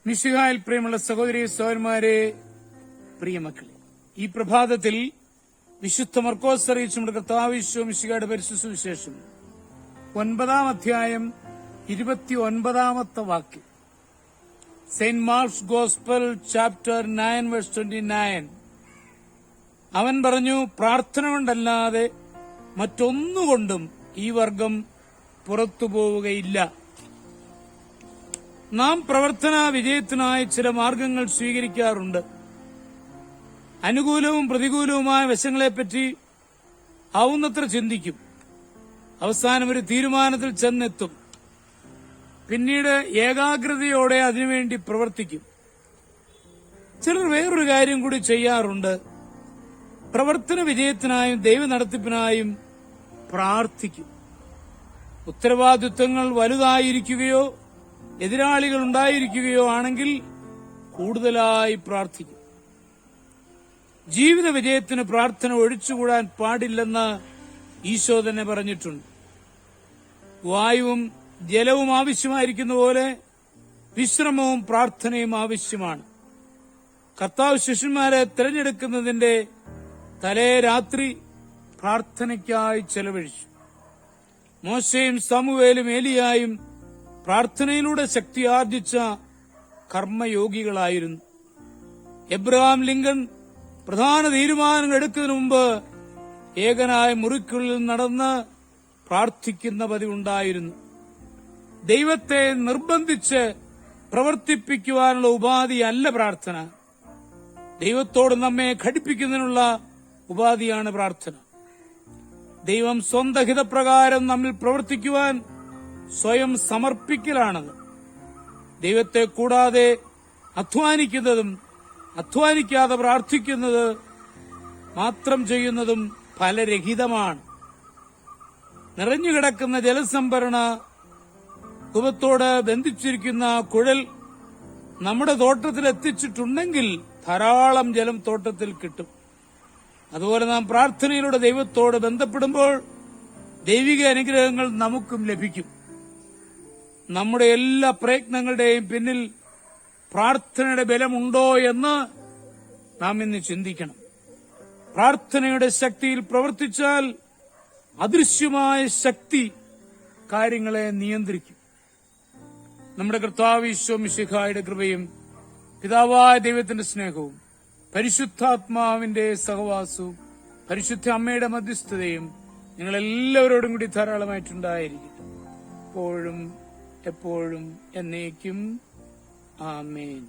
മിശിഹായിൽ പ്രിയമുള്ള സഹോദരി സഹോദരന്മാരെ, പ്രിയമക്കളെ, ഈ പ്രഭാതത്തിൽ വിശുദ്ധ മർക്കോസ് അറിയിച്ച നമ്മുടെ കർത്താവ് മിശിഹായുടെ പരിശുദ്ധ സുവിശേഷം 9-ാം അധ്യായം 29-ാമത്തെ വാക്യം. Saint Mark's gospel chapter 9 verse 29. അവൻ പറഞ്ഞു, പ്രാർത്ഥന കൊണ്ടല്ലാതെ മറ്റൊന്നുകൊണ്ടും ഈ വർഗം പുറത്തുപോവുകയില്ല. നാം പ്രവർത്തന വിജയത്തിനായി ചില മാർഗങ്ങൾ സ്വീകരിക്കാറുണ്ട്. അനുകൂലവും പ്രതികൂലവുമായ വശങ്ങളെപ്പറ്റി ആവുന്നത്ര ചിന്തിക്കും. അവസാനം ഒരു തീരുമാനത്തിൽ ചെന്നെത്തും. പിന്നീട് ഏകാഗ്രതയോടെ അതിനുവേണ്ടി പ്രവർത്തിക്കും. ചിലർ വേറൊരു കാര്യം കൂടി ചെയ്യാറുണ്ട്. പ്രവർത്തന വിജയത്തിനായും ദൈവ നടത്തിപ്പിനായും പ്രാർത്ഥിക്കും. ഉത്തരവാദിത്വങ്ങൾ വലുതായിരിക്കുകയോ എതിരാളികൾ ഉണ്ടായിരിക്കുകയോ ആണെങ്കിൽ കൂടുതലായി പ്രാർത്ഥിക്കും. ജീവിത വിജയത്തിന് പ്രാർത്ഥന ഒഴിച്ചുകൂടാൻ പാടില്ലെന്ന് ഈശോ തന്നെ പറഞ്ഞിട്ടുണ്ട്. വായുവും ജലവും ആവശ്യമായിരിക്കുന്ന പോലെ വിശ്രമവും പ്രാർത്ഥനയും ആവശ്യമാണ്. കർത്താവ് ശിഷ്യന്മാരെ തിരഞ്ഞെടുക്കുന്നതിന്റെ തലേ രാത്രി പ്രാർത്ഥനയ്ക്കായി ചെലവഴിച്ചു. മോശയും സമൂവേലും ഏലിയായും പ്രാർത്ഥനയിലൂടെ ശക്തിയാർജിച്ച കർമ്മയോഗികളായിരുന്നു. എബ്രഹാം ലിങ്കൺ പ്രധാന തീരുമാനങ്ങൾ എടുക്കുന്നതിന് മുമ്പ് ഏകനായ മുറിക്കുള്ളിൽ നടന്ന് പ്രാർത്ഥിക്കുന്ന പതിവുണ്ടായിരുന്നു. ദൈവത്തെ നിർബന്ധിച്ച് പ്രവർത്തിപ്പിക്കുവാനുള്ള ഉപാധിയല്ല പ്രാർത്ഥന. ദൈവത്തോട് നമ്മെ ഘടിപ്പിക്കുന്നതിനുള്ള ഉപാധിയാണ് പ്രാർത്ഥന. ദൈവം സ്വന്തം ഹിതപ്രകാരം നമ്മിൽ പ്രവർത്തിക്കുവാൻ സ്വയം സമർപ്പിക്കലാണത്. ദൈവത്തെ കൂടാതെ അധ്വാനിക്കുന്നതും അധ്വാനിക്കാതെ പ്രാർത്ഥിക്കുന്നത് മാത്രം ചെയ്യുന്നതും ഫലരഹിതമാണ്. നിറഞ്ഞുകിടക്കുന്ന ജലസംഭരണ കുവത്തോട് ബന്ധിച്ചിരിക്കുന്ന കുഴൽ നമ്മുടെ തോട്ടത്തിൽ എത്തിച്ചിട്ടുണ്ടെങ്കിൽ ധാരാളം ജലം തോട്ടത്തിൽ കിട്ടും. അതുപോലെ നാം പ്രാർത്ഥനയിലൂടെ ദൈവത്തോട് ബന്ധപ്പെടുമ്പോൾ ദൈവിക അനുഗ്രഹങ്ങൾ നമുക്കും ലഭിക്കും. നമ്മുടെ എല്ലാ പ്രയത്നങ്ങളുടെയും പിന്നിൽ പ്രാർത്ഥനയുടെ ബലമുണ്ടോ എന്ന് നാം ഇന്ന് ചിന്തിക്കണം. പ്രാർത്ഥനയുടെ ശക്തിയിൽ പ്രവർത്തിച്ചാൽ അദൃശ്യമായ ശക്തി കാര്യങ്ങളെ നിയന്ത്രിക്കും. നമ്മുടെ കർത്താവ് ഈശോ മിശിഹായുടെ കൃപയും പിതാവായ ദൈവത്തിന്റെ സ്നേഹവും പരിശുദ്ധാത്മാവിന്റെ സഹവാസവും പരിശുദ്ധ അമ്മയുടെ മധ്യസ്ഥതയും നിങ്ങളെല്ലാവരോടും കൂടി ധാരാളമായിട്ടുണ്ടായിരിക്കട്ടെ, എപ്പോഴും എപ്പോഴും എന്നേക്കും. ആമേൻ.